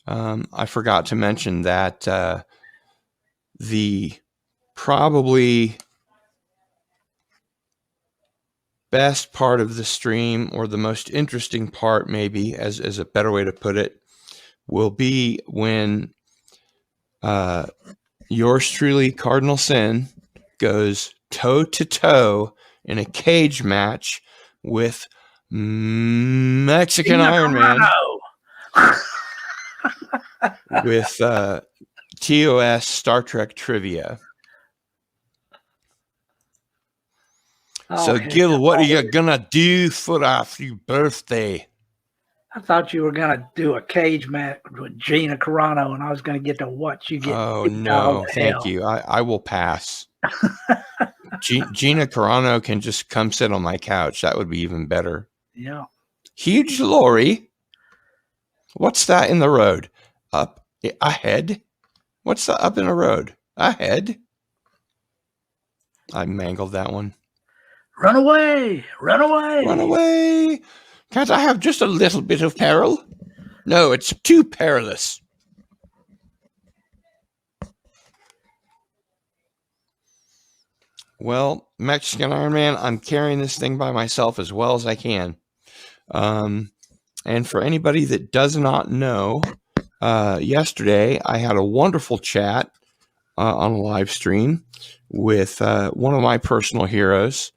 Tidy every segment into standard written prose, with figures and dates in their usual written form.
I forgot to mention that the probably best part of the stream, or the most interesting part, maybe, as a better way to put it, will be when yours truly, Cardinal Sin, goes toe-to-toe in a cage match with Mexican Ironman with TOS Star Trek trivia. So, Gil, what are you gonna do for your birthday? I thought you were gonna do a cage match with Gina Carano, and I was gonna get to watch you get. Oh no, thank you. I will pass. Gina Carano can just come sit on my couch. That would be even better. Yeah. Huge lorry. What's that in the road? Up ahead? What's that up in the road? Ahead? I mangled that one. Run away! Run away! Run away! Can't I have just a little bit of peril? No, it's too perilous. Well, Mexican Ironman, I'm carrying this thing by myself as well as I can. And for anybody that does not know, yesterday I had a wonderful chat on a live stream with one of my personal heroes,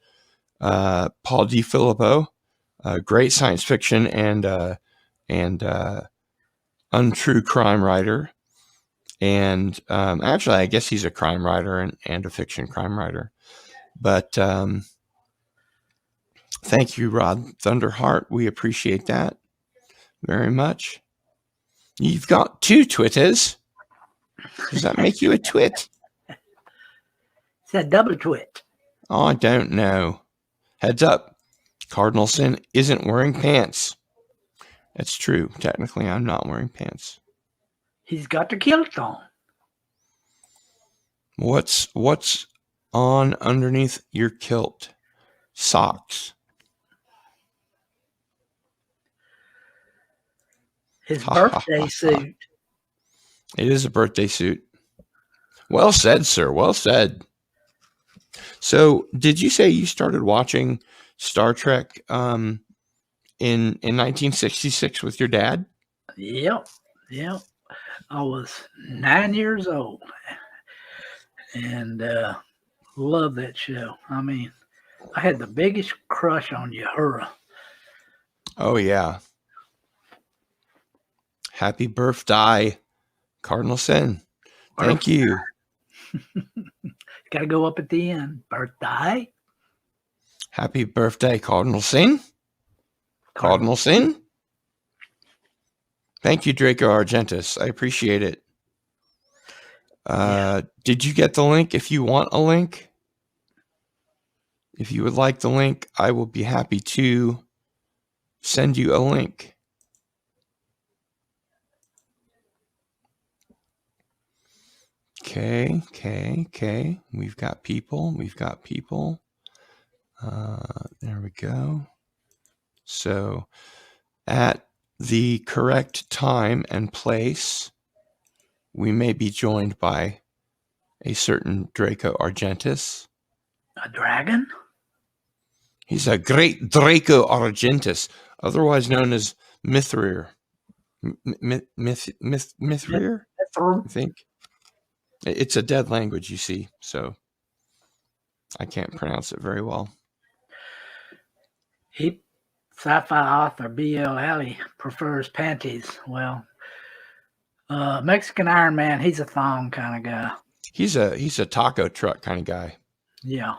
Paul DiFilippo, great science fiction and untrue crime writer. And actually, I guess he's a crime writer and a fiction crime writer. But thank you, Rod Thunderheart. We appreciate that very much. You've got 2 Twitters. Does that make you a twit? It's a double twit. Oh, I don't know. Heads up. Cardinal Sin isn't wearing pants. That's true. Technically, I'm not wearing pants. He's got the kilt on. What's on underneath your kilt? Socks. His birthday suit. It is a birthday suit. Well said, sir. Well said. So, did you say you started watching Star Trek in 1966 with your dad? Yep. I was 9 years old and loved that show. I mean, I had the biggest crush on Uhura. Oh, yeah. Happy birthday, Cardinal Sin. Thank you. Got to go up at the end. Birthday. Happy birthday, Cardinal Sin. Cardinal Sin. Thank you, Draco Argentus. I appreciate it. Did you get the link? If you want a link, if you would like the link, I will be happy to send you a link. Okay. We've got people. There we go. So at the correct time and place, we may be joined by a certain Draco Argentus. A dragon? He's a great Draco Argentus, otherwise known as Mithrir. Mithrir? I think. It's a dead language, you see, so I can't pronounce it very well. Sci-fi author B.L. Alley prefers panties. Well, Mexican Iron Man, he's a thong kind of guy. He's a taco truck kind of guy. Yeah.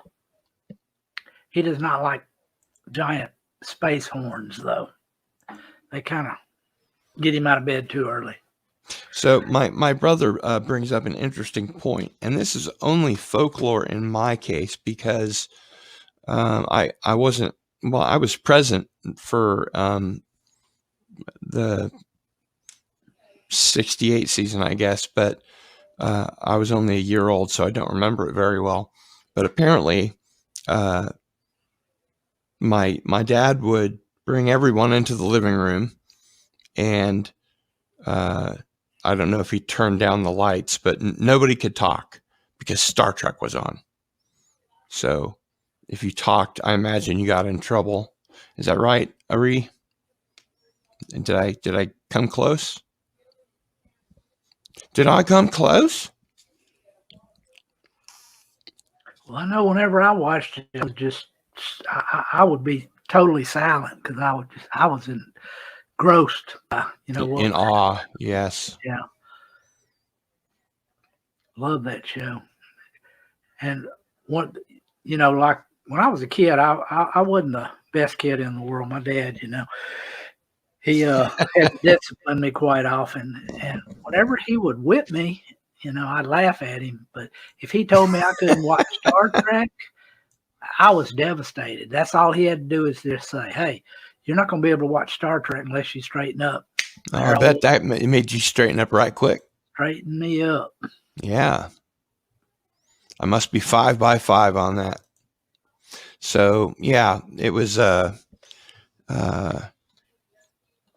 He does not like giant space horns, though. They kind of get him out of bed too early. So my brother brings up an interesting point, and this is only folklore in my case because I was present for the 68 season, I guess, but I was only a year old, so I don't remember it very well. But apparently, my dad would bring everyone into the living room and I don't know if he turned down the lights, but nobody could talk because Star Trek was on. So if you talked, I imagine you got in trouble. Is that right, Ari? And did I come close? Did I come close? Well, I know whenever I watched it, it was just I would be totally silent because I was engrossed. In awe, yes. Yeah, love that show. And what like when I was a kid, I wasn't the best kid in the world. My dad, he had to discipline me quite often, and whenever he would whip me, I'd laugh at him. But if he told me I couldn't watch Star Trek, I was devastated. That's all he had to do is just say, "Hey, you're not going to be able to watch Star Trek unless you straighten up." Oh, I bet that made you straighten up right quick. Straighten me up. Yeah. I must be 5 by 5 on that. So yeah, it was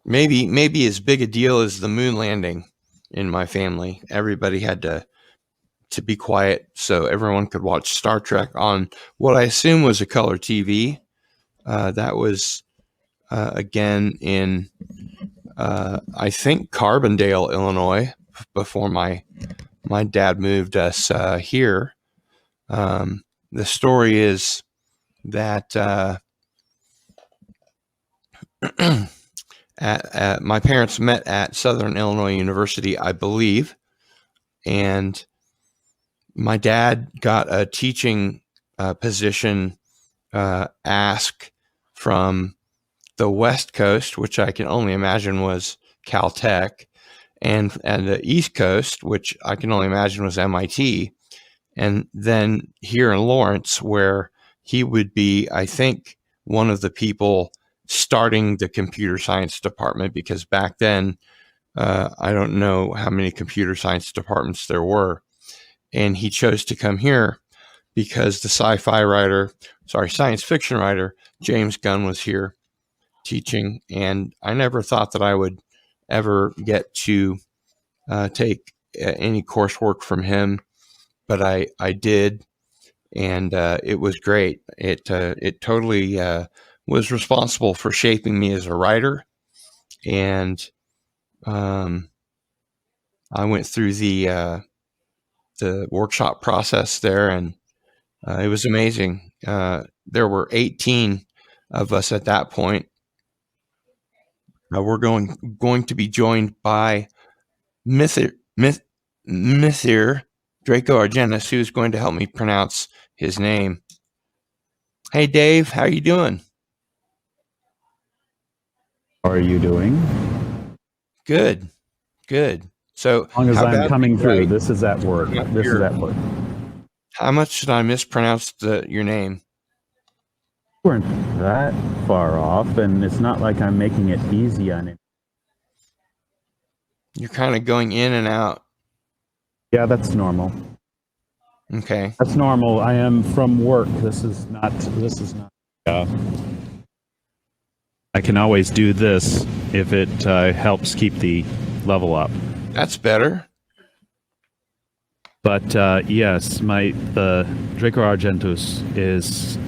maybe as big a deal as the moon landing in my family. Everybody had to be quiet so everyone could watch Star Trek on what I assume was a color TV. That was again in I think Carbondale, Illinois, before my dad moved us here. The story is that my parents met at Southern Illinois University, I believe, and my dad got a teaching position ask from the West Coast, which I can only imagine was Caltech, and the East Coast, which I can only imagine was MIT, and then here in Lawrence, where he would be, I think, one of the people starting the computer science department, because back then, I don't know how many computer science departments there were. And he chose to come here because the science fiction writer, James Gunn, was here teaching. And I never thought that I would ever get to take any coursework from him, but I did. And it was great. It totally was responsible for shaping me as a writer. And I went through the workshop process there, and it was amazing. There were 18 of us at that point. We're going to be joined by Mithir Draco Argentis, who's going to help me pronounce his name. Hey, Dave, how are you doing? How are you doing? Good. So, as long as I'm coming through, this is at work. How much should I mispronounce your name? You weren't that far off, and it's not like I'm making it easy on it. You're kind of going in and out. Yeah, that's normal. Okay. That's normal. I am from work. This is not. I can always do this if it helps keep the level up. That's better. But yes, the Draco Argentus is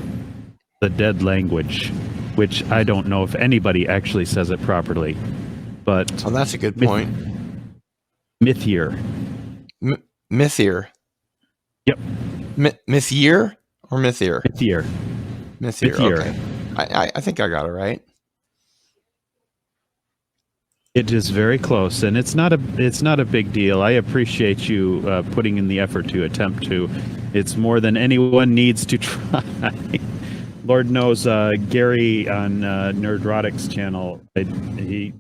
the dead language, which I don't know if anybody actually says it properly. But that's a good point. Mythir. Mythir. Yep. Mythir or Mythir? Mythir. Okay. I think I got it right. It is very close, and it's not a big deal. I appreciate you putting in the effort to attempt to. It's more than anyone needs to try. Lord knows, Gary on Nerdrotic's channel, the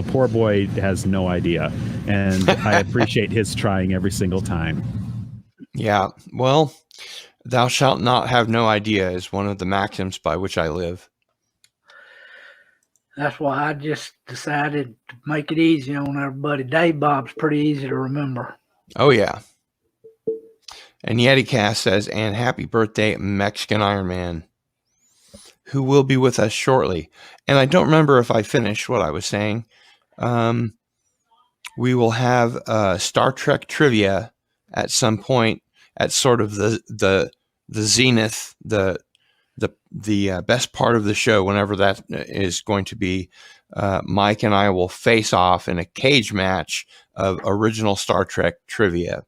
poor boy has no idea, and I appreciate his trying every single time. Yeah, well, thou shalt not have no idea is one of the maxims by which I live. That's why I just decided to make it easy on everybody. Dave Bob's pretty easy to remember. Oh, yeah. And YetiCast says, and happy birthday, Mexican Ironman, who will be with us shortly. And I don't remember if I finished what I was saying. we will have Star Trek trivia at some point at sort of the zenith, the best part of the show, whenever that is going to be. Mike and I will face off in a cage match of original Star Trek trivia.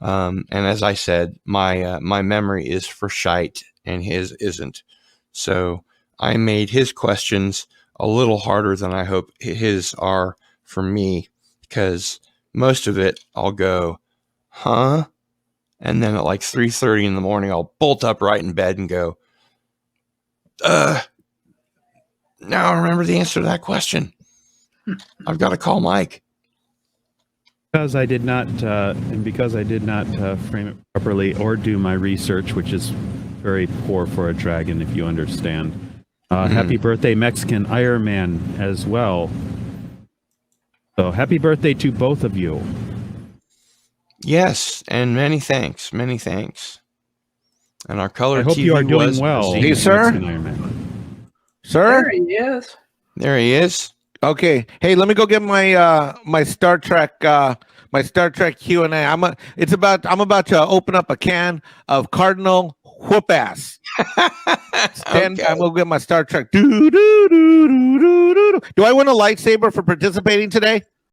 And as I said, my memory is for shite and his isn't. So I made his questions a little harder than I hope his are for me, because most of it I'll go, huh? And then at like 3:30 in the morning, I'll bolt upright in bed and go, now I remember the answer to that question. I've got to call Mike. Because I did not, frame it properly or do my research, which is very poor for a dragon, if you understand. Happy birthday, Mexican Ironman, as well. So happy birthday to both of you. Yes, and many thanks. Many thanks. And our color I hope TV you are doing was well. Hey, sir. Mexican Ironman. Sir? There he is. There he is. Okay. Hey, let me go get my my Star Trek Q&A. I'm about to open up a can of Cardinal whoop ass. Stand, Okay. I'm gonna get my Star Trek. Do I win a lightsaber for participating today?